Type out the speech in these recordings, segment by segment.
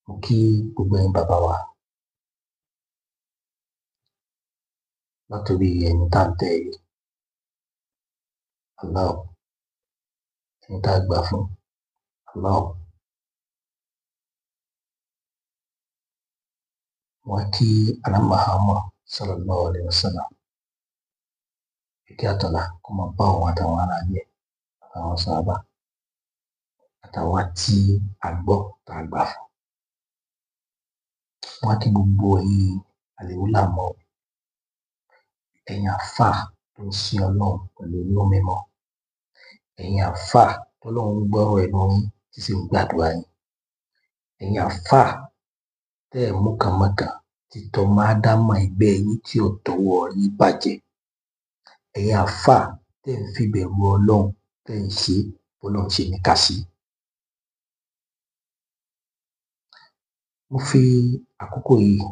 Mo kí gbogbo ẹ̀yin bàbá wa látòrí ẹni tá à ń tẹ̀ yìí, Allah, ẹni tá a gbà fún, Allah. Wọ́n kí Ànábì Muhammad sallallahu alaihi wasallam. Ìkẹ́ àtọ̀là kó máa bá òun àtàwọn ará ilé àtàwọn sàhábà àtàwọn tí a gbọ́ tá a gbà fún. Wọ́n kí gbogbo ẹ̀yin àlùlámọ̀, ẹ̀yin àfáà tó ń sin Ọlọ́run pẹ̀lú inú mímọ́, ẹ̀yin àfáà tọ́lọ́run ń gbọ́rọ̀ ẹnu yín tí sì ń gbàdúrà yín, ẹ̀yin àfáà tẹ́ ẹ̀ mú kànmọ́kàn tí tọmọ Ádámọ̀ ẹgbẹ́ yín tí ò tọwọ́ yín bàjẹ́, ẹ̀yin àfáà tẹ́ ẹ̀ ń fìbẹ̀rù Ọlọ́run tẹ́ ẹ̀ ń ṣe bọ́lọ́run ṣe ní ká ṣe. Mo fi àkókò yìí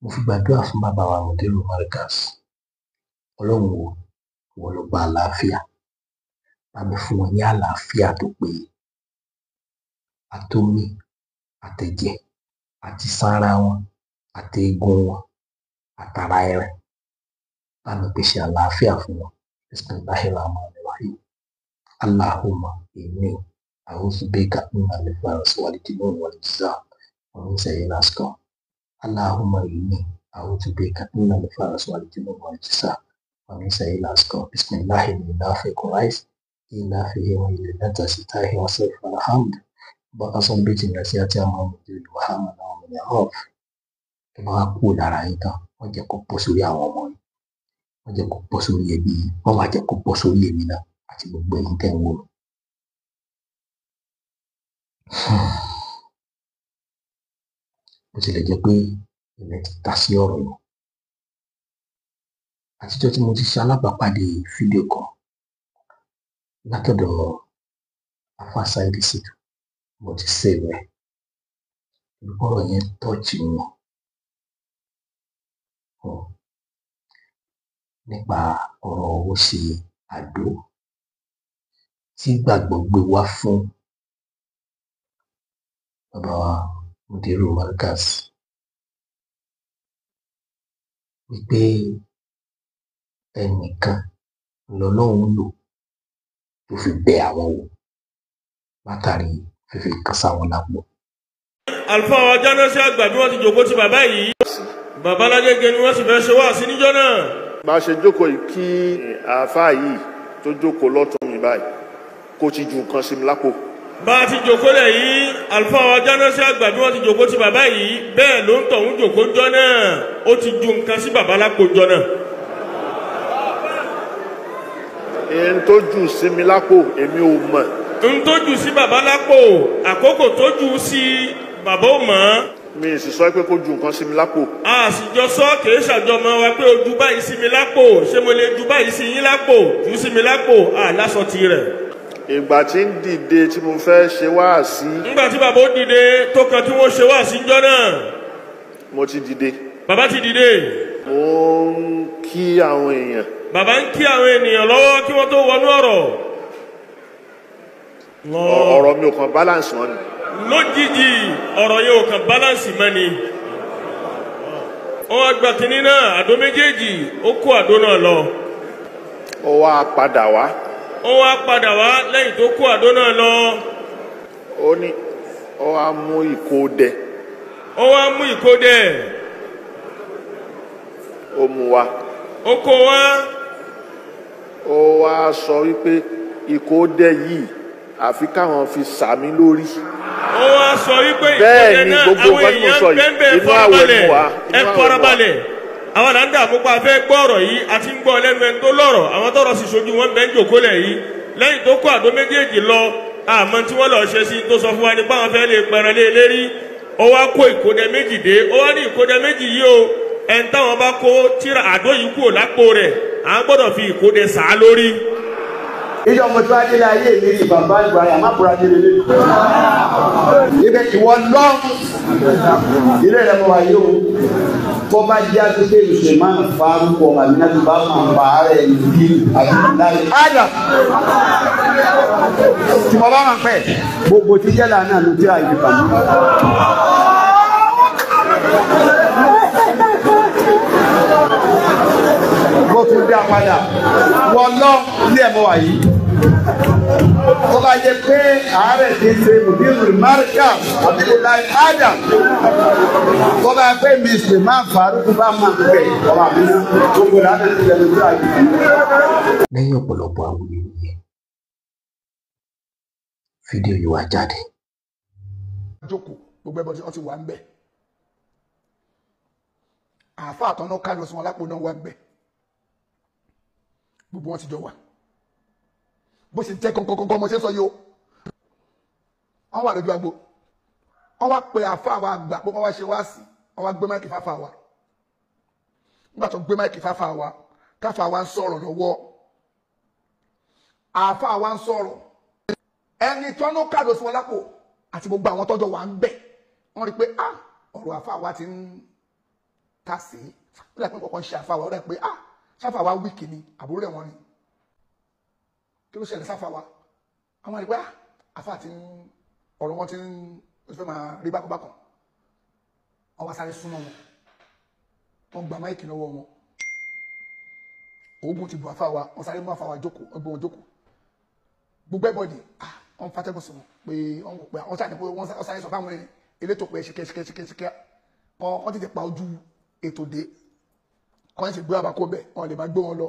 mo fi gbàdúrà fún bàbá wa Mudiru Markaz. Ọlọ́run o, ìwọ lọba àlàáfíà, bá mi fún wọn ní àlàáfíà tó péye, àtomi àtẹ̀jẹ̀ àti sára wọn àti eegun wọn àtàrà ẹran, bá mi pèsè àlàáfíà fún wọn. Bismillahirrahmanirrahim. Allahumma inni a'udhu bika minal barasi wal junun wal jizam wa min sayyi'il asqam. Allahumma inni a'udhu bika minal barasi wal junun wal jizam wa min sayyi'il asqam. Bismillahirrahmanirrahim. Quraish ila fihi wa ila natasitahi wa sayfa alhamd. Baqasam bi tinasiyati Muhammad Muhammad wa min yahab. Tó bá kú lára yín tán, wọ́n jẹ́ kó bọ́ sórí àwọn ọmọ yín, wọ́n jẹ́ kó bọ́ sórí ẹbí yín, wọ́n wá jẹ́ kó bọ́ sórí èmi náà àti gbogbo ẹ̀yin tẹ́ ń wò mí. Bó tilẹ̀ jẹ́ pé ilẹ̀ ti ta sí ọ̀rọ̀ yìí, àtijọ́ tí mo ti ṣe alábàápàdé fídíò kan látọ̀dọ̀ Alfa Saheed Shittu, mo ti save ẹ̀. Ọ̀rọ̀ yẹn tọ́ọ̀chì wọn nípa ọ̀rọ̀ owó ṣe àdó tí gbàgbọ́ gbé wá fún bàbá wa Mudiru Markaz wípé ẹnìkan lọ́lọ́run lò tó fi bẹ àwọn wò látàrí fífi kan sáwọn lápò. Alfa wa jáná sí àgbà bí wọ́n ti jòkó ti bàbá yìí, bàbá Lágége ni wọ́n sì fẹ́ ṣe wá sí níjọ́ náà. Bá a ṣe jókòó yìí kí àáfàá yìí tó jókòó lọ́tún mi báyìí kó ti ju nǹkan sí mi lápò. Bá a ti jòkó lẹ̀ yìí, Alfa wa jáná sí àgbà bí wọ́n ti jòkó ti bàbá yìí, bẹ́ẹ̀ ló ń tọ̀hún jòkó jọ́ náà, ó ti ju nǹkan sí bàbá lápò jọ́ náà. N tó jù sí mi lápò èmi ò mọ̀. N tó jù sí bàbá lápò, àkókò tó jù sí bàbá ò mọ̀. Mi sì sọ pé kó ju nǹkan sí mi lápò. A sì jọ sọ kìí ṣàjọmọ wa pé ojú báyìí sí mi lápò, ṣé mo lè ju báyìí sí yín lápò, jù sí mi lápò, lásọ ti rẹ̀. Ìgbà tí ń dìde tí mo fẹ́ ṣe wáàsí. Nígbà tí bàbá ó dìde tó kan tí wọ́n ṣe wáàsí ńjọ́ náà. Mo ti dìde. Bàbá ti dìde. Mo ń kí àwọn èèyàn. Bàbá ń kí àwọn ènìyàn lọ́wọ́ kí wọ́n tó wọnú ọ̀rọ̀. Ọ̀rọ̀ mi ò kàn balance wọn ni. Lójijì ọ̀rọ̀ yẹn ò kàn balance mọ́ ni. Ó wá gba kínní náà, àdó méjèèjì, ó kó àdó náà lọ. Ó wá padà wá. Ó wá padà wá lẹ́yìn tó kó àdó náà lọ. Ó ní ó wá mú ìkódẹ. Ó wá mú ìkódẹ. Ó mú wá. Ó kó wá. Ó wá sọ wípé ìkódẹ yìí àfi káwọn fi sàmí lórí. Ó wá sọ wípé ìkódẹ náà àwọn èèyàn bẹ́ẹ̀ farabalẹ̀, ẹ farabalẹ̀. Àwọn là ń dààmú pa fẹ́ gbọ́ ọ̀rọ̀ yìí àti ń gbọ́ lẹ́nu ẹni tó lọ́rọ̀, àwọn tọ́rọ̀ sì ṣojú wọn bẹ́ẹ̀ ń jòkólẹ̀ yìí. Lẹ́yìn tó kó àdó méjèèjì lọ, àmọ́ tí wọ́n lọ ṣe sí tó sọ fún wa ní báwọn fẹ́ lè pẹran lé lérí. Ó wá kó ìkódẹ méjì dé, ó wá ní ìkódẹ méjì yìí o, ẹni táwọn bá kó tíra àdó yìí kúrò lápò rẹ̀, à ń gbọ́dọ̀ fi ìkódẹ sàá lórí. Ìjọ ọmọ tí wàá délé ayé mi rí bàbá ìgbà yà má bùrà délé lé. Ibẹ̀ ìwọ lọ́rùn ilé rẹ̀ mọ̀ wáyé o. bó bá jẹ́ àtúnṣe Suleiman Farouk ọmọ àmì náà tó bá máa bá rẹ̀ ní àdúgbò àdà tí mo bá máa pẹ́ gbogbo tí jẹ́ lànà ló jẹ́ àyíká mi. Bó tún dá padà wọ́n lọ ilé ẹ̀mọ́ wà yìí. Tó bá jẹ́ pé ààrẹ ti ṣe Mudirul Markaz Abdullahi Adam. Tó bá pé Suleiman Farouk bá máa pẹ̀ ọmọ àmì náà gbogbo lànà ti lẹ́nu tó àyíká. Lẹ́yìn ọ̀pọ̀lọpọ̀ awuyewuye fídíò yìí wá jáde. Jókòó gbogbo ẹbọ tí wọ́n ti wà ń bẹ̀. Àáfà àtọ́nà kájọ sí wọn lápò náà wà ń bẹ̀. Gbogbo wọn ti jọ wà. Bó ṣe jẹ́ kọ́kọ́kọ́ ọmọ ṣe sọ yìí o. Wọ́n wà lójú agbo. Wọ́n wá pe àáfà wa àgbà pé wọ́n wá ṣe wá sí. Wọ́n wá gbé máìkì fáfà wa. Nígbà tó gbé máìkì fáfà wa, káfà wa ń sọ̀rọ̀ lọ́wọ́. Àáfà wa ń sọ̀rọ̀. Ẹni tọ́nà kájọ sí wọn lápò àti gbogbo àwọn tọ́jọ́ wà ń bẹ̀. Wọ́n rí pé ọ̀rọ̀ àáfà wa ti ń tàsí. Ó dà pé kọ̀ọ̀kan ṣe àáfà wa, ó dà pé sáfà wa wíìkì ni àbúrò rẹ̀ wọ́n ni. Kí ló ṣẹlẹ̀ sáfà wa? Àwọn àrígbá àfà tí ọ̀rọ̀ wọn ti ń fẹ́ máa rí bákọ̀bákan. Wọ́n wá sáré súnmọ́ wọn. Wọ́n gba máìkì lọ́wọ́ wọn. Oògùn ti bù àfà wa, wọ́n sáré mú àfà wa jókòó, ọgbọ́n wọn jókòó. Gbogbo ẹ̀bọ̀dì, wọ́n fàtẹ́gùn sí wọn pé wọ́n wò pé wọ́n sáré pé wọ́n sáré sọ fáwọn elétò pé ṣìkẹ́ṣìkẹ́. Wọ́n ti pa ojú ètò dé. Kọ́ni ti gbé àbákó bẹ́ẹ̀, wọ́n lè máa gbé wọn lọ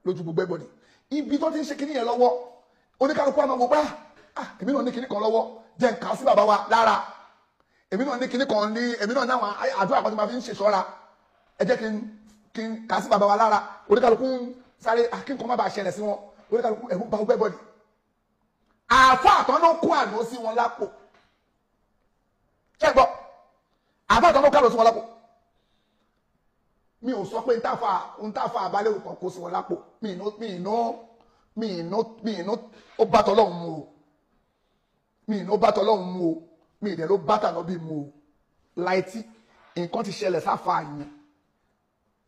lójú gbogbo ẹ̀bọ̀dì. Ibi tó ti ń ṣe kinní yẹn lọ́wọ́ oníkálukú àmọ́ gbogbo èmi náà ní kinní kan lọ́wọ́ jẹ́ nǹkan sí bàbá wa lára èmi náà ní kinní kan ní èmi náà náwọn àdúrà kan tí ma fi ń ṣe ṣọ́ra ẹ jẹ́ kí n kà sí bàbá wa lára oníkálukú sáré kí nǹkan má bàa ṣẹlẹ̀ sí wọn oníkálukú ẹ̀rù bá gbẹ́ bọ́ọ̀dì àfọ àtọ́nà kó àná sí wọn lápò ṣẹ́gbọ́ àfọ àtọ́nà kó àná sí wọn lápò mi ò sọ pé ntàfà àbálẹ̀ òkàn kó sí wọn lápò mi ìná ó bá tọ́lọ́hún mu o mi ìná ó bá tọ́lọ́hún mu o mi ìdẹ̀ ló bá tàná bí mu o láìtí nǹkan ti ṣẹlẹ̀ sáfà yẹn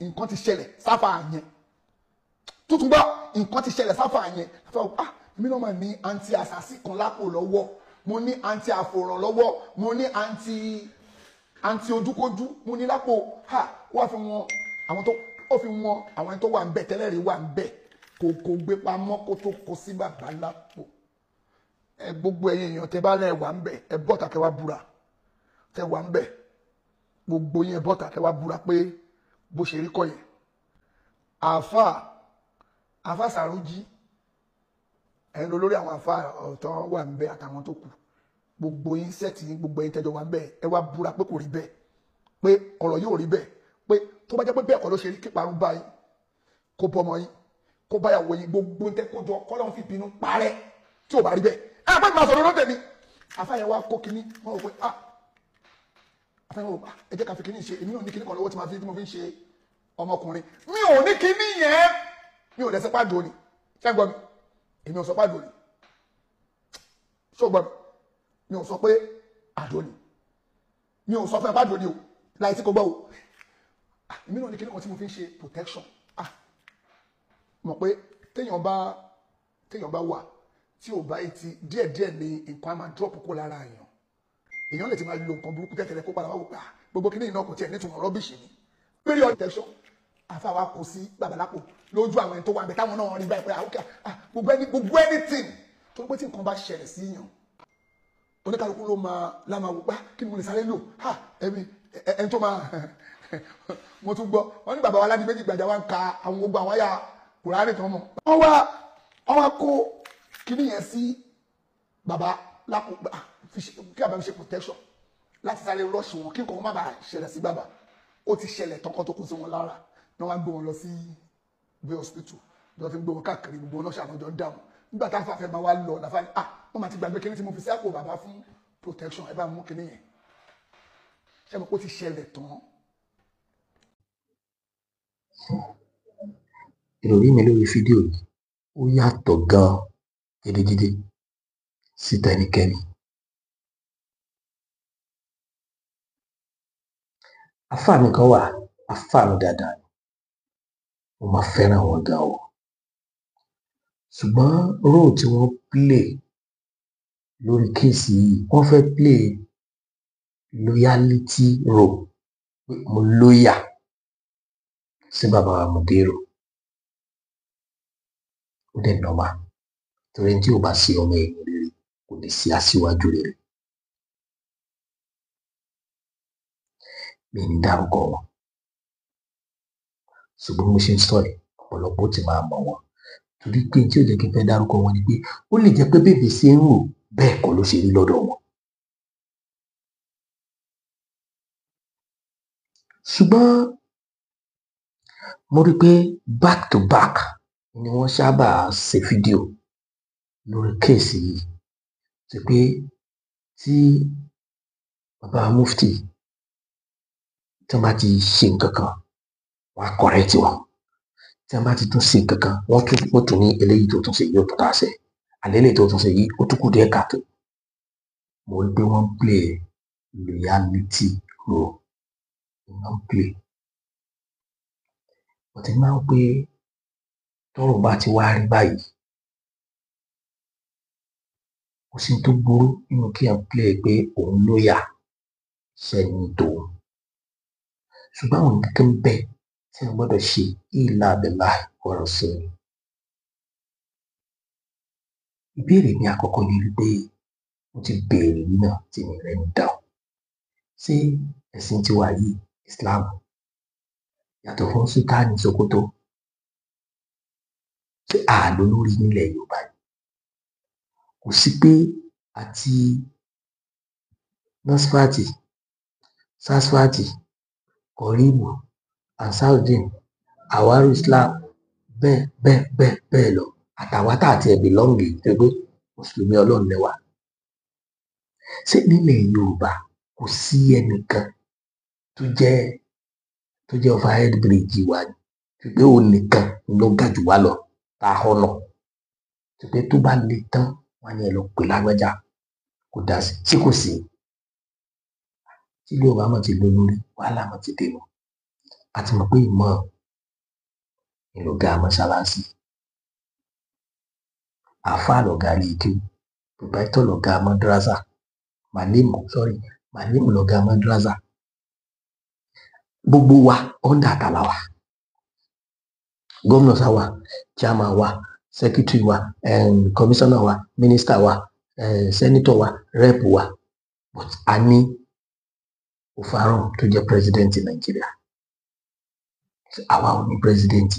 nǹkan ti ṣẹlẹ̀ sáfà yẹn tuntun gbọ́ nǹkan ti ṣẹlẹ̀ sáfà yẹn mi náà máa ní anti àṣàṣì kan lápò lọ́wọ́ mo ní anti àfòràn lọ́wọ́ mo ní anti ojúkójú mo ní lápò wá fi wọn àwọn tó ó fi wọn àwọn ẹni tó wà ń bẹ tẹ́lẹ̀ rí wà ń bẹ kò gbé pamọ́ kó tó kó sí bàbá lápò gbogbo ẹ̀yin èèyàn tẹ́ bá lẹ wà ń bẹ ẹ bọ́ta kẹ́ wá búra tẹ́ wà ń bẹ gbogbo yín ẹ bọ́ta kẹ́ wá búra pé bó ṣe rí kọ́ yẹn àáfà Sàrújí ẹ̀yin lórí àwọn àáfà ọ̀tọ̀ wà ń bẹ àtàwọn tó kù gbogbo yín sẹ́ẹ̀tì gbogbo ẹ̀yin tẹ́jọ wà ń bẹ ẹ wá búra pé kò rí bẹ́ẹ̀ pé ọ̀rọ̀ yóò rí bẹ́ẹ̀ pé tó bá jẹ́ pé bẹ́ẹ̀ kọ́ ló ṣe rí kí parun bá yín kó bọ́ ọmọ yín kó báyàwó yín gbogbo tẹ́ kó jọ kọ́ lọ́n fi bínú parẹ́ tí ò bá rí bẹ́ẹ̀ ẹ pé màá sọ̀rọ̀ lóde mi àfàyẹ̀ wa kó kinní wọ́n rò pé àfàyẹ̀ wò ẹ jẹ́ ká fi kinní ṣe èmi náà ní kinní kan lọ́wọ́ tí mo fi ń ṣe ọmọkùnrin mi ò ní kinní yẹn mi ò lẹ́sẹ̀ pàdó ni ṣé gbọ́ mi èmi ò sọ pàdó ni ṣó gbọ́ mi ò sọ pé àdó ni mi ò sọ fún ẹ pàdó ni o láì tí kò gbọ́ o èmi náà ní kinní kan tí mo fi ń ṣe protection mọ̀ pé téèyàn bá wà tí ò bá ti díẹ̀díẹ̀ ní nǹkan á máa drop kó lára èèyàn lè ti máa lo nǹkan burúkú tẹ́tẹ̀lẹ̀ kó padà wá wò pé gbogbo kinní iná kò tiẹ̀ nítumọ̀ rọ́bìṣì ni period protection àfàwà kò sí babalápo lójú àwọn ẹni tó wà ń bẹ táwọn náà rí báyìí pé gbogbo anything tó ń pẹ́ tí nǹkan bá ṣẹlẹ̀ sí yàn oníkàlùkù ló máa wò pé kí ni mo lè sáré lò ẹni tó máa mo tún gbọ́ wọn ní bàbá wa láti méjì gbàjà wa ń ka àwọn gbogbo àwọn àyà Kùránì tó mọ̀ wọ́n wá kó kíní yẹn sí bàbá lápò kí bàbá mi ṣe protection láti sáré rọ́ọ̀ṣì wọn kí nǹkan má bàa ṣẹlẹ̀ sí bàbá ó ti ṣẹlẹ̀ tọkàn tó kù sí wọn lára náà wá ń gbé wọn lọ sí gbé hospital bí wọ́n ti ń gbé wọn káàkiri gbogbo náà ṣàlọ́jọ́ ń dáhùn nígbà tá a fàfẹ́ máa wá lọ làfà ní wọ́n máa ti gbàgbé kíní tí mo fi sí àpò bàbá fún protection ẹ bá mú kíní yẹn ṣé mo kó ti ṣẹlẹ̀ tán. Ìròrí mi lórí fídíò yìí ó yàtọ̀ gan-an gidigidi sí tẹnikẹ́ni. Àfáà mi kan wà àfáà dáadáa ni, mo máa fẹ́ràn wọn gan o. Ṣùgbọ́n role tí wọ́n play lórí kéèsì yìí, wọ́n fẹ́ play loyalty role, pé mo loyal sí bàbá wa Mudiru. Ó dẹ̀ normal, torí tí ò bá sí ọmọ ẹ̀yìn rere kò lè sí aṣíwájú rere. Mi ní dárúkọ wọn, ṣùgbọ́n mo ṣe ń sọ yìí ọ̀pọ̀lọpọ̀ ti máa mọ̀ wọn, torí pé tí ò jẹ́ kí n fẹ́ dárúkọ wọn ni pé ó lè jẹ́ pé bèbè ṣe ń rò bẹ́ẹ̀ kọ́ ló ṣe rí lọ́dọ̀ wọn. Ṣùgbọ́n mo rí pé back to back ni wọ́n sábà ṣe fídíò lórí kéèsì yìí, ti pé tí bàbá mufti tí wọ́n bá ti ṣe nǹkan kan wọ́n á correct wọn, tí wọ́n bá ti tún ṣe nǹkan kan wọ́n tún ní eléyìí tó tún ṣe yóò tún dáṣẹ, àlẹ́ eléyìí tó tún ṣe yìí ó tún kù díẹ̀ káàtó. Mo rí pé wọ́n play loyalty role, wọ́n play. Mo ti máa ń pé tọ́rọ̀ bá ti wá rí báyìí, kò sí tó burú nínú kí èèyàn play pé òun lóyà sẹ́ni tòun. Ṣùgbọ́n àwọn nǹkan bẹ́ẹ̀ tí wọ́n gbọ́dọ̀ ṣe ìlà abẹ́là ọ̀rọ̀ sí i. Ìbéèrè mi àkọ́kọ́ ni wípé mo ti béèrè yìí náà tí mi rẹ̀ ń dáhùn. Ṣé ẹ̀sìn tiwa yìí, Islam, yàtọ̀ fún Sultan Sokoto, ṣé àlò lórí nílẹ̀ Yorùbá yìí? Kò sí pé àti Nasfati, Sasfati, Koribu, Ansarudeen, Awaru Islam, bẹ́ẹ̀ lọ, àtàwátà àti ẹ̀bí lọ́ngì tó gbé Mùsùlùmí Ọlọ́run lẹ́wà. Ṣé nílẹ̀ Yorùbá kò sí ẹnìkan tó jẹ́ overhead bridge wa ni? Tó pé òun nìkan ló ga jù wá lọ, tá a họ́nà. Tó pé tó bá le tán, wọ́n á ní ẹ lọ pè lágbájá kò dá sí, tí kò sí. Tí Yorùbá mọ̀ ti lọ lórí, wàhálà mọ̀ ti dé mọ́. A ti mọ̀ pé ìmọ̀ ìlọ̀gá mọ́ṣáláṣí, àáfàá lọ̀gá ilé kéwú, pòpáítọ̀ lọ̀gá mọ́dírásà, màlímù lọ̀gá mọ́dírásà. Gbogbo wa ọ̀ndà àtàlà wa. Gómìnà sá wa, chairman wa, secretary wa, commissioner wa, minister wa, senator wa, rep wa. But a ní òfarò tó jẹ́ president Nàìjíríà. Àwa ò ní president.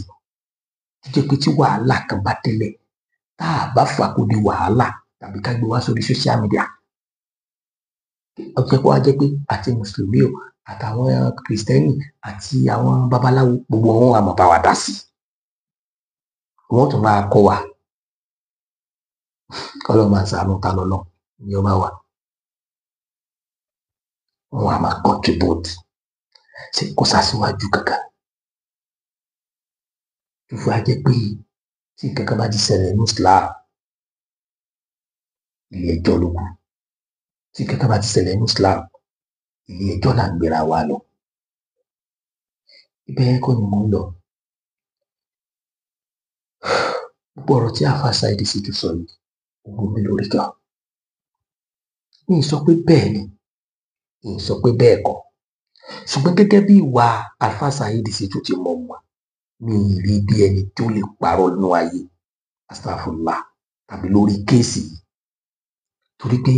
Tó jẹ́ pé tí wàhálà kan bá délẹ̀, tá a bá fàkóde wàhálà tàbí ká gbé wá sórí social media, ọjọ́ kó wá jẹ́ pé àti Mùsùlùmí o, àtàwọn Kìrìsìtẹ́nì àti àwọn babaláwo gbogbo wọn wà máa bá wa dá sí. Wọ́n tún máa kọ́ wa. Kọ́lọ́ máa ṣàánú ta lọ́lọ́ ni ó máa wà. Wọ́n á máa contribute. Ṣé kò sásíwájú kankan? Tó fi wá jẹ́ pé tí nǹkan kan bá ti ṣẹlẹ̀ ní Islam, ilé ẹjọ́ ló kù. Tí nǹkan kan bá ti ṣẹlẹ̀ ní Islam, ilé ẹjọ́ là ń gbéra wa lọ. Ibẹ̀ kọ́ ni mò ń lọ. Gbogbo ọ̀rọ̀ tí àfáà Saheed Shittu sọ yìí, ó wú mi lórí gan. Mi ì sọ pé bẹ́ẹ̀ ni, mi ì sọ pé bẹ́ẹ̀ kọ́. Ṣùgbọ́n gẹ́gẹ́ bí ìwà àfáà Saheed Shittu ti mọ̀ wọ́n, mi ì rí bí ẹni tó lè parọ́ nínú ayé, astaghfirullah, tàbí lórí kéèsì yìí. Torí pé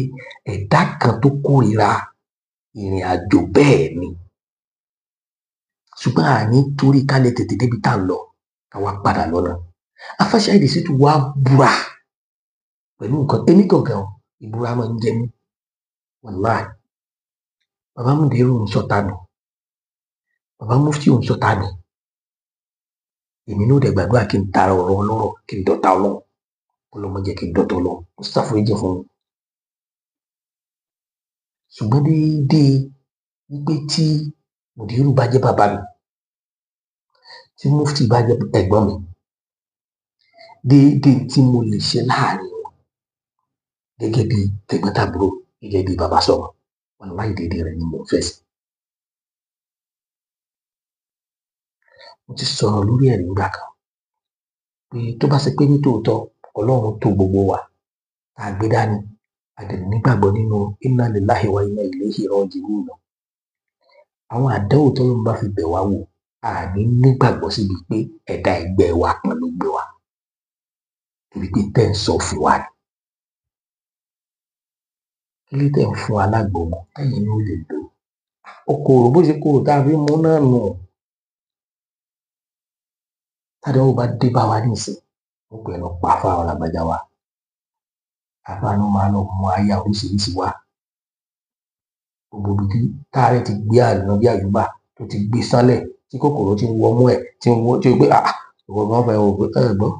ẹ̀dá kan tó kórìíra ìrìn àjò bẹ́ẹ̀ ni. Ṣùgbọ́n àní torí ká lè tètè débi tá à ń lọ, ká wá padà lọ́nà. Àfáà Saheed Shittu wá búra pẹ̀lú nǹkan èmi gangan ìbúra máa ń jẹ mí. Wàláì. Bàbá Mudiru ń sọ̀tà nù. Bàbá mufti ń sọ̀tà nù. Èmi náà dẹ̀ gbàdúrà kí n tara ọ̀rọ̀ ọlọ́rọ̀ kí n dọ̀tá Ọlọ́run. Ọlọ́run jẹ́ kí n dọ̀tá Ọlọ́run. Ó ṣàforíjì fún mi. Ṣùgbọ́n déédéé wípé tí Mudiru bá jẹ́ bàbá mi, tí mufti bá jẹ́ ẹ̀gbọ́n mi, déédéé tí mo lè ṣe láàrin wọn gẹ́gẹ́ bí tẹ̀gbọ́ntàbúrò, gẹ́gẹ́ bí bàbá sọ̀rọ̀, wàláì déédéé rẹ̀ ni mo fẹ́ sí. mo ti sọ̀rọ̀ lórí ẹ̀ nígbà kan pé tó bá ṣe pé nítòótọ́ Ọlọ́run tó gbogbo wa tá a gbé dání a dẹ̀ nígbàgbọ́ nínú inna lillahi wa inna ilayhi raji'un lọ. Àwọn àdánwò tọ́lọ́run bá fi bẹ̀ wá wò a ní nígbàgbọ́ síbi pé ẹ̀dá ẹgbẹ́ wa kan ló gbé wa torí pé tẹ́ ń sọ fún wa ni. Kí ló tẹ́ ń fún wa lágbọ̀mọ̀ tẹ́yìn ní ó lè lò ó korò bó ṣe korò tá a fi mú náà nù. Tádánwò bá dé bá wa nísìnyí wọ́n pè é lọ pa fáwọn làgbàjá wa àbánu máa lọ mú aya oríṣiríṣi wá gbogbo ibi tí táàrẹ̀ ti gbé àná bí àyùbá tó ti gbé sánlẹ̀ tí kòkòrò ti wọ ọmú ẹ̀ tí ó gbé ìwọ gan fẹ́ wò pé gbọ́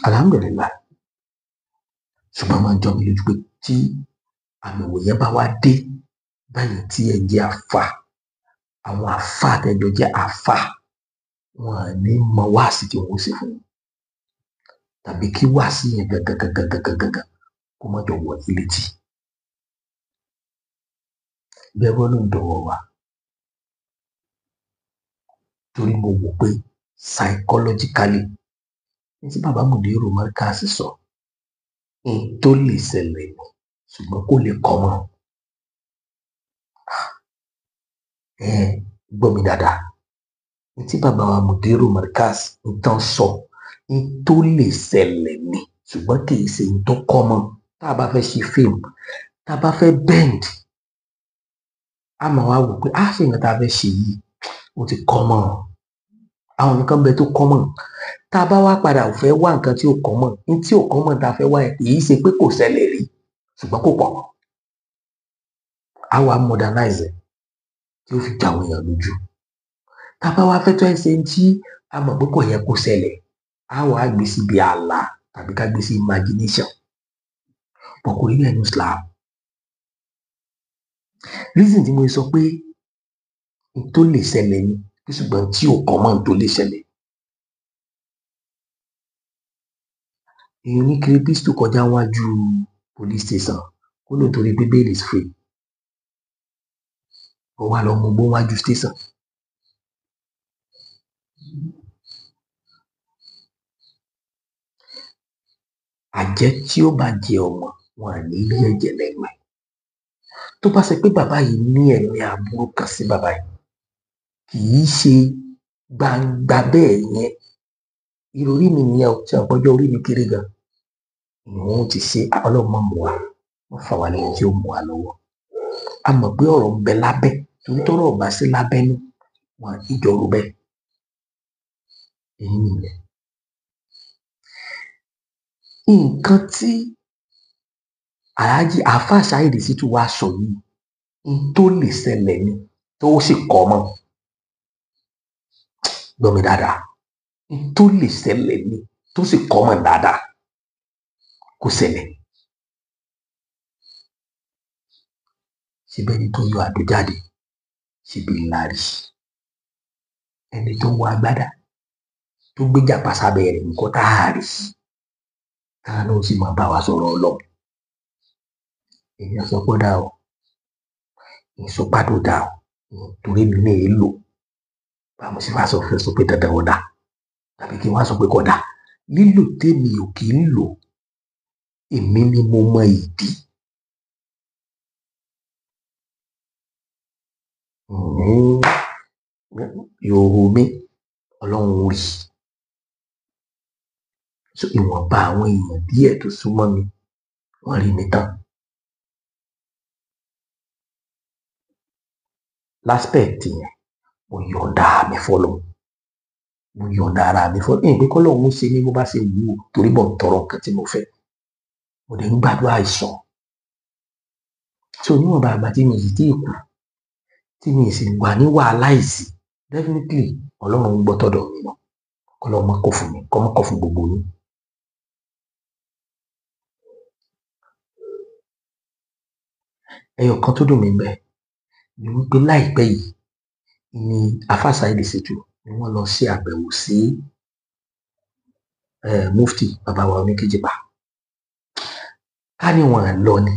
alhamdulillah. Ṣùgbọ́n máa ń jọ mi lójú pé tí àmì wò yẹn bá wá dé báyìí tí ẹ jẹ́ àfà àwọn àfà àtẹjọ jẹ́ àfà wọn ní mọ wáàsí tí wọn ó ṣe fún un tàbí kí wáàsí yẹn gangan kó má jọ wọ ilé tí bẹ́ẹ̀ bọ́ ló ń dọ̀wọ́ wa torí mo wò pé psychologically ní tí bàbá Mudiru Markaz sọ n tó lè ṣẹlẹ̀ ṣùgbọ́n kó lè kọ́ mọ́ gbọ́ mi dáadáa ní tí bàbá wa Mudiru Markaz ń tán sọ n tó lè ṣẹlẹ̀ ni ṣùgbọ́n kì í ṣe n tó kọ́ mọ́. Tá a bá fẹ́ ṣe fíìmù tá a bá fẹ́ bend a máa wá wò pé ṣé nǹkan tá a fẹ́ ṣe yìí ó ti kọ́ mọ́ àwọn nǹkan bẹ tó kọ́ mọ́ tá a bá wá padà fẹ́ wá nǹkan tí ó kọ́ mọ́ ní tí ò kọ́ mọ́ tá a fẹ́ wá kì í ṣe pé kò ṣẹlẹ̀ rí ṣùgbọ́n kò pọ̀ a wá modernize tí ó fi jà àwọn èèyàn lójú. Tá a bá wá fẹ́ tó ẹ̀ ṣe tí a mọ̀ pé kò yẹ kó ṣẹlẹ̀ a wá gbé síbi àlá tàbí ká gbé sí imagination pọ̀ kò rí bẹ́ẹ̀ ní Islam. Reason tí mo sọ pé n tó lè ṣẹlẹ̀ ni ṣùgbọ́n tí ò kọ́ mọ́ n tó lè ṣẹlẹ̀. Èèyàn ní kiri pistol kọjá wájú police station kó ló torí pé bail is free ó wá lọ mú gbó wájú station. Àjẹ́ tí ó bá jẹ ọmọ wọn à ní rí ẹ̀jẹ̀ lẹ́nu ẹ̀. Tó bá ṣe pé bàbá yìí ní ẹ̀mí aburú kan sí bàbá yìí kì í ṣe gbangba bẹ́ẹ̀ yẹn ìròrí mi nìyẹn tí ọ̀pọ̀jọ́ orí mi kéré gan ìwọ̀n ti ṣe ọlọ́mọ mọ̀ wá wọ́n fà wá lẹ́yìn tí ó mọ̀ wá lọ́wọ́. A mọ̀ pé ọ̀rọ̀ ń bẹ lábẹ́ torí tọ́rọ̀ ọ̀bá sí lábẹ́ ní wọn ìjọrò bẹ́ẹ̀. Èyí nìyẹn. Nǹkan tí Alhaji Alfa Saheed Shittu wá sọ yìí n tó lè ṣẹlẹ̀ ni tó sì kọ́ mọ́. Gbọ́ mi dáadáa n tó lè ṣẹlẹ̀ ni tó sì kọ́ mọ́ dáadáa kó ṣẹlẹ̀. Síbẹ̀ ni tó yọ àdó jáde síbi ńlá rí ẹni tó wọ agbádá tó gbéjà pásábẹ́ rẹ̀ nǹkan tá a rí táwọn náà sì máa bá wa sọ̀rọ̀ Ọlọ́run. Èèyàn sọ pé dá o ìsọpádò dá o torí mi ní èèlò báwo sì máa sọ pé dandan ó dá tàbí kí wọ́n sọ pé kò dá lílò tèmi ò kì í lò èmi ni mo mọ ìdí. Ìhòòhò mi Ọlọ́run rí so ìwọ̀nba àwọn èèyàn díẹ̀ tó súnmọ́ mi wọ́n rí mi tán. Láspẹ̀tì yẹn mo yọ̀ǹda mi fọ́lọ́ mo yọ̀ǹda ara mi fọ́lọ́ èyí pé kọ́lọ́run ṣe ní bó bá ṣe wù ú torí bọ̀ ń tọrọ nǹkan tí mo fẹ́ mo dẹ̀ ń gbàdúrà àìsàn so níwọ̀nba àgbà tí mi sì tí ì kú tí mi sì wà ní wàhálà ìsì definitely Ọlọ́run ń gbọ́ tọ́dọ̀ mi náà kọ́lọ́run má kọ̀ fún mi kọ́ má kọ̀ fún gbogbo yín. Ẹyọ kan tó dùn mí bẹ́ẹ̀ ni wípé láìpẹ́ yìí ni Alfa Saheed Shittu ni wọ́n lọ ṣe àbẹ̀wò sí mufti bàbá wa Oníkíjìpá ká ní wọn lọ ni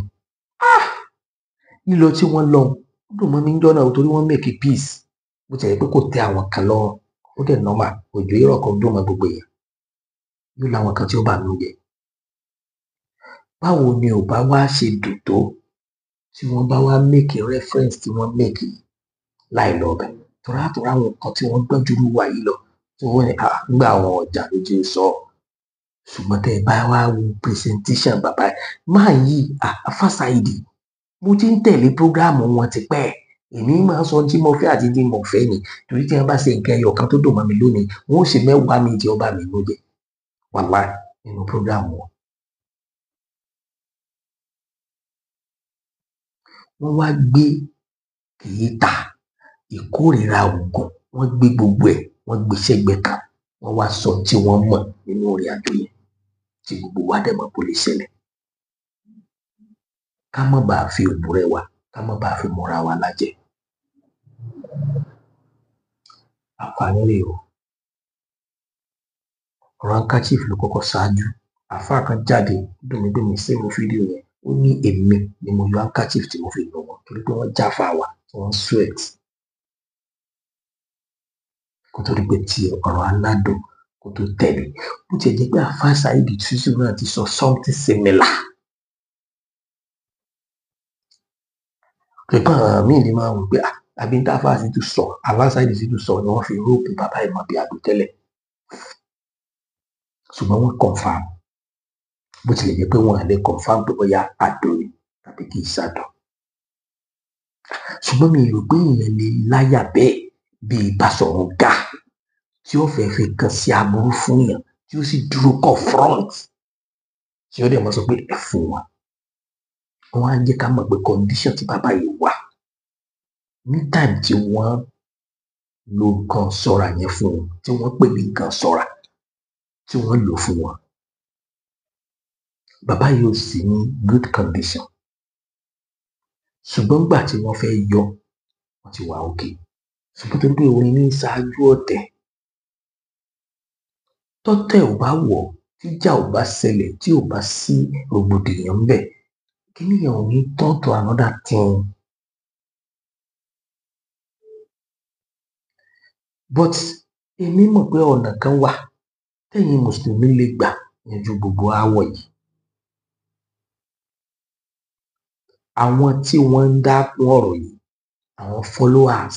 lílọ tí wọ́n lọ dùn mọ́ mi jọ́ náà torí wọ́n make peace bó ti yẹ pé kò tẹ́ àwọn kan lọ́rùn ó dẹ̀ nọ́mà òjò irọ́ kan dùn mọ́ gbogbo èèyàn yóò láwọn kan tí ó bà nínú jẹ́. Báwo ni ò bá wá ṣe dùn tó tí wọ́n bá wá make reference tí wọ́n make láì lọ bẹ̀ tọ́ra àwọn kan tí wọ́n gbọ́n jùlọ wà yìí lọ tí wọ́n ní nígbà àwọn ọjà ló jẹ́ sọ ṣùgbọ́n tẹ́ ẹ bá wá wo presentation bàbá máa yí Fásáìdì mo ti ń tẹ̀lé prógráàmù wọn tipẹ́ èmi máa ń sọ tí mo fẹ́ àti tí mo fẹ́ ni torí tí wọ́n bá ṣe nǹkan ẹyọ kan tó dùn mọ́ mi lónìí wọ́n ó ṣe mẹ́wàá mi tí ọba mi ló jẹ wàláì nínú prógráàmù wọn. wọ́n wá gbé kìíta ìkórìíra ògùn wọ́n gbé gbogbo ẹ̀ wọ́n gbé sẹ́gbẹ́ kan wọ́n wá sọ tí wọ́n mọ̀ nínú orin àjò yẹn tí gbogbo wa dẹ̀ mọ̀ kó lè ṣẹlẹ̀ ká má bàa fi òbúrẹ́ wa ká má bàa fi múra wa lájẹ. àǹfààní rèé o ọ̀rọ̀ handkerchief ló kọ́kọ́ ṣáájú àfáà kan jáde dùnmídùnmí sínú fídíò yẹn ó ní èmi ni mo yọ handkerchief tí mo fi lò wọ́n torí pé wọ́n jáfa wa tí wọ́n sweat kó tó rí pé tí ọ̀rọ̀ aládùn kó tó tẹ̀lé bó tiẹ̀ jẹ́ pé àfáà Saheed Shittu náà ti sọ something similar. pẹ̀pẹ́ àwọn míì ni máa ń wò pé àbí ní àfáà Shittu sọ àfáà Saheed Shittu sọ ni wọ́n fi róòpù bàbá ìmọ̀ bí àdó tẹ́lẹ̀ ṣùgbọ́n wọ́n confam bó tilẹ̀ jẹ́ pé wọ́n lè confam pé bóyá àdó ni tàbí kì í ṣàdó ṣùgbọ́n mi rò pé ìyẹn lè láyà bẹ́ẹ̀ bíi Basọ̀run Gáà tí ó fẹ́ fi kan sí aburú fún yàn tí ó sì dúró confront tí ó dẹ̀ mọ́ sọ pé ẹ fún wa wọ́n á jẹ́ ká mọ̀ pé condition tí bàbá yìí wà ní time tí wọ́n lo nǹkan ṣọ́ra yẹn fún wọn tí wọ́n pè ní nǹkan ṣọ́ra tí wọ́n lò fún wọn bàbá yìí ò sí ní good condition ṣùgbọ́n gbà tí wọ́n fẹ́ yọ wọ́n ti wà òkè ṣùgbọ́n tó gbé orin ní ṣáájú ọ̀tẹ̀ tọ́tẹ̀ ò bá wọ̀ tíjà ò bá ṣẹlẹ̀ tí ò bá sí rògbòdìyàn ń bẹ̀ kí nìyẹn ò ní turn to another thing. but èmi mọ̀ pé ọ̀nà kan wà tẹ̀yin mùsùlùmí lè gbà yanjú gbogbo aáwọ̀ yìí. àwọn tí wọ́n ń dá kún ọ̀rọ̀ yìí àwọn followers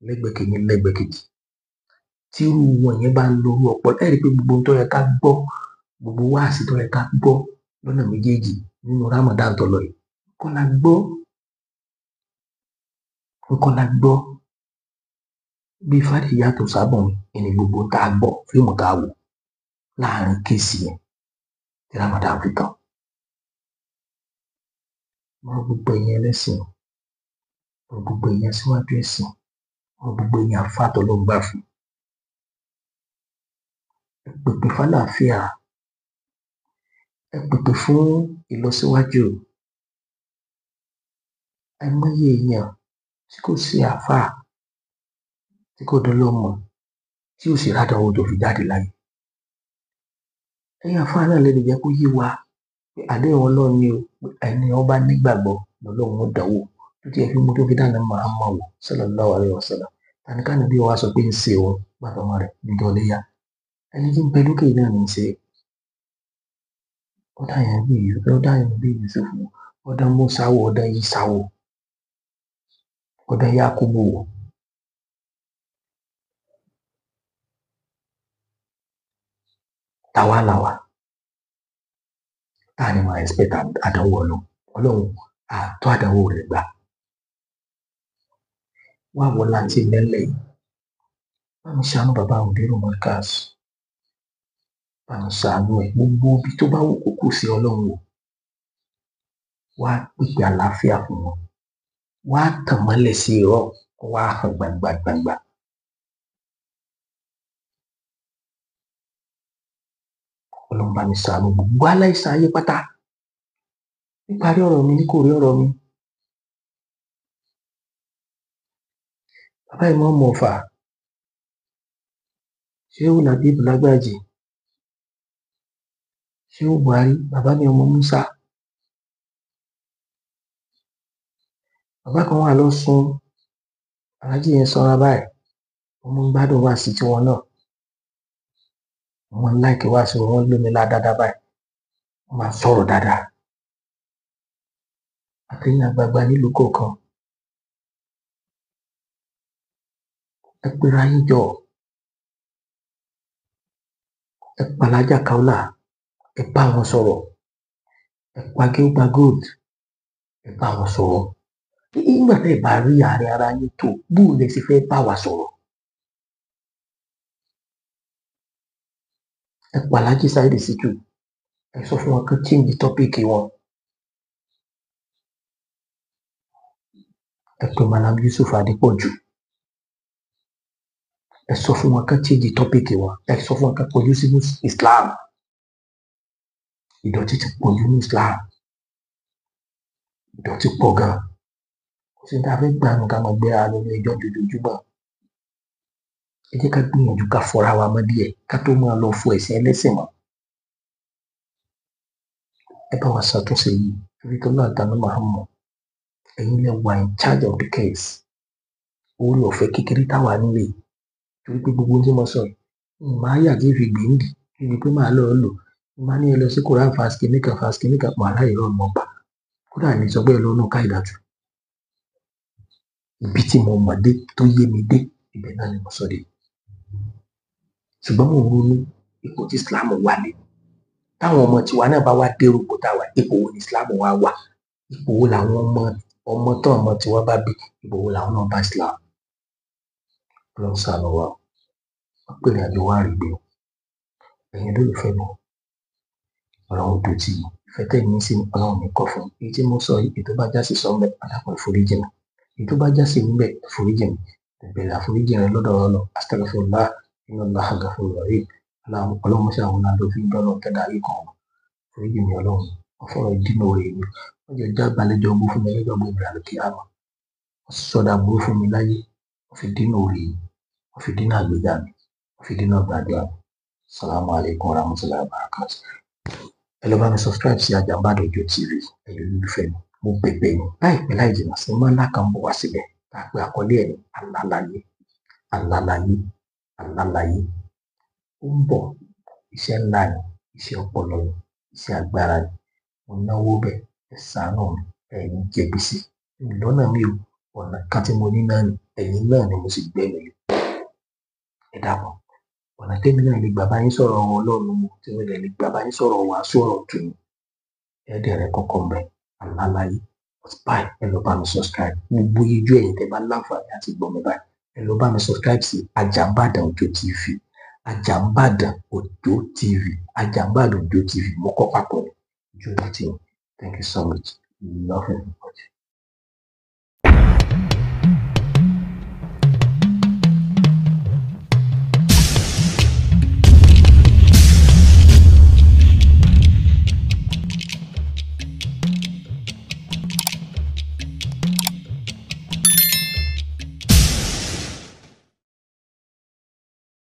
lẹ́gbẹ̀ẹ́ kìíní lẹ́gbẹ̀ẹ́ kejì tírú wọn yẹn bá ń lórí ọpọlọ ẹ rí i pé gbogbo tó yẹ ká gbọ́ gbogbo wáàsí tó yẹ ká gbọ́ lọ́nà méjèèjì nínú Ramadan tó lọ yìí nǹkan la gbọ́ bí Fàdíyà tó sábọ̀ ní gbogbo tá a gbọ́ fíìmù tá a wò láàrin kéèsì yẹn tí Ramadan fi tán wọn gbogbo èèyàn ẹlẹ́sìn wọn gbogbo èèyàn síwájú ẹ̀sìn wọn gbogbo èèyàn afáàtọ̀ ló ń gbà fún ẹ pèpè fàlàáfíà ẹ pèpè fún ìlọsíwájú àìmọye èèyàn tí kò sí àáfàá tí kò dọlọ́mọ tí ò sì rádàwọ̀ tó fi jáde láyé ẹ̀yin àáfàá náà lè jẹ́ kó yé wa pé àdéhùn Ọlọ́run ni o ẹni ọba nígbàgbọ́ lọ́lọ́run ó dánwò tó tiẹ̀ fi mú tó fi dáná Muhammad sallallahu alaihi wasallam tàníkànnì bí wàá sọ pé ń ṣe òun bàbá ọmọ rẹ̀ níjọ́ léyà ẹni tí ń bẹ lókè náà ní í ṣe ọ̀dà yẹn bí Yusuf ọ̀dà Musa wò ọ̀dà Isa wò ọ̀dà Yakubu wò táwa làwà táà ní máa expect àdánwò Ọlọ́run àtọ́ àdánwò rẹ̀ gbà wá wọ láti lẹ́lẹ̀ yìí bá mi ṣàánú bàbá Mudiru Markaz bá mi ṣàánú ẹ̀ gbogbo ibi tó bá wù kó kù sí Ọlọ́run wò wá pèpè àlàáfíà fún wọn wá tàn mọ́lẹ̀ sí irọ́ kó wá hàn gbangba. Ọlọ́run bá mi ṣàánú gbogbo aláìsàn ayé pátá níparí ọ̀rọ̀ mi ní kò rí ọ̀rọ̀ mi bàbá ìmọ̀ ọmọ ọ̀fà Shehu Labeeb Lagbaji Shehu Buhari bàbá mi ọmọ Musa bàbá kan wà lọ sun alájí yẹn sanra báyìí ọmọ ń gbádùn wá sí tiwọn náà wọn láìkí wá sí wọn lómi ládàá báyìí wọn máa sọ̀rọ̀ dáadáa àtẹ̀yìn àgbààgbà nílùú kọ̀ọ̀kan ẹ pera yín jọ ẹ pàlájà Kaola ẹ bá wọn sọ̀rọ̀ ẹ pagéwùgbà gold ẹ bá wọn sọ̀rọ̀ nígbà tẹ́ ẹ bá rí ààrẹ ara yín tó bóun lẹ sì fẹ́ bá wa sọ̀rọ̀ ẹ pàlájì Saheed Shittu ẹ sọ fún wọn kán change topic wọn ẹ pè Malam Yusuf Adépọ̀jù ẹ sọ fún wọn kán change topic wọn ẹ sọ fún wọn kán pọ̀jù sínú Islam ìdọ̀tí ti pọ̀jù ní Islam ìdọ̀tí pọ̀ gan kò sí ní abẹ́ gbàánu ká máa gbéra lórí ẹjọ́ dojoojúmọ́ ẹ jẹ́ ká gbìyànjú ká fọra wa mọ́ díẹ̀ ká tó máa lọ fọ ẹ̀sìn ẹlẹ́sìn mọ́ ẹ bá wa ṣàtúnṣe yìí torí tó náà dáná Muhammad ẹ̀yin lẹ wà in charge of the case orí ọ̀fẹ́ kékeré táwa nílé torí pé gbogbo tí mo sọ máa yà kí n fi gbèǹdì kí n fi pé máa lọ lò máa ní ẹ lọ sí Quran fásitì nìkan mọ aláìrọ ọmọ ọba kódà ní sọ pé ẹ lọ nù káìdàtù ibi tí mo mọ̀ dé tó yé mi dé ibẹ̀ náà ni mo sọ dé ṣùgbọ́n mo ronú ipò tí Islam wà ní táwọn ọmọ tiwa náà bá wá dérò kó táwa ipò wo ni Islam wá wà ipò wo làwọn ọmọ tó ọmọ tiwa bá bí ipò wo làwọn náà bá Islam lọ sànù wa wọn pè ní àjọ wa rí gbé ẹ̀yin lólùfẹ́ mi Ọlọ́run tó ti ìfẹ́ tẹ̀yìn sí Ọlọ́run mi kọ́ fún èyí tí mo sọ yìí ètò bá já sí sọ́mbẹ́ àdàpọ̀ ìforíjì mi èyí tó bá já sí níbẹ̀ ìforíjì mi ìbẹ̀rẹ̀ àforíjì rẹ lọ́dọ̀ ọlọ́ astaghfirullah innallaha ghafurur rahim Ọlọ́run ṣe àwọn náà ló fi ń dọ́nà kẹ́dà yìí kan ìforíjì mi Ọlọ́run ọ̀fọ̀rọ̀ ìdínà rẹ̀ mi wọ́n jẹ́ jágbálẹ́jọ́ bú fún mi lẹ́jọ́ bú ìbẹ̀rẹ̀ kí á mọ̀ wọ́n sọ̀dà burú fún mi láyé wọ́n fi dínà rẹ̀ wọ́n fi dínà àgbéga mi wọ́n fi dínà gbàdúrà mi. Assalamu alaikum warahmatullahi wabarakatuh. Ẹ lọ bá mi subscribe sí Àjàǹbàdàn Òjó TV ẹ̀yin olólùfẹ́ mi mo bẹ̀bẹ̀ yín láìpẹ́ láì jìnnà sí máa ńlá kan bọ̀ wá síbẹ̀ tá a pé àkọlé ẹ̀ ní alálàyé ó ń bọ̀ iṣẹ́ ńlá ni iṣẹ́ ọpọlọ ni iṣẹ́ agbára ni mo náwó bẹ̀ ẹ ṣàánú mi ẹ̀yin jẹ̀bi sí ìlọ́nà mi ò ọ̀nà kan tí mo ní náà ni ẹ̀yin náà ni mo sì gbẹ́mi lé ẹ dàpọ̀ ọ̀nà tẹ́mi náà lè gbà bá yín sọ̀rọ̀ Ọlọ́run mo tí mo lè gbà bá yín sọ̀rọ̀ wàásù ọ̀rọ̀ tù ní ẹ̀ẹ́dẹ̀rẹ̀ kọ̀ọ̀kan bẹ̀ alálàyé báyìí ẹ lọ bá mi subscribe gbogbo ijó ẹ̀yin tẹ́ bá láǹfààní àti gbọ́ mi báyìí ẹ lọ bá mi subscribe sí Àjàǹbàdàn Òjó TV Àjàǹbàdàn Òjó TV Àjàǹbàdàn Òjó TV mo kọ́ papọ̀ ní Òjó TV. Thank you so much. Love everybody.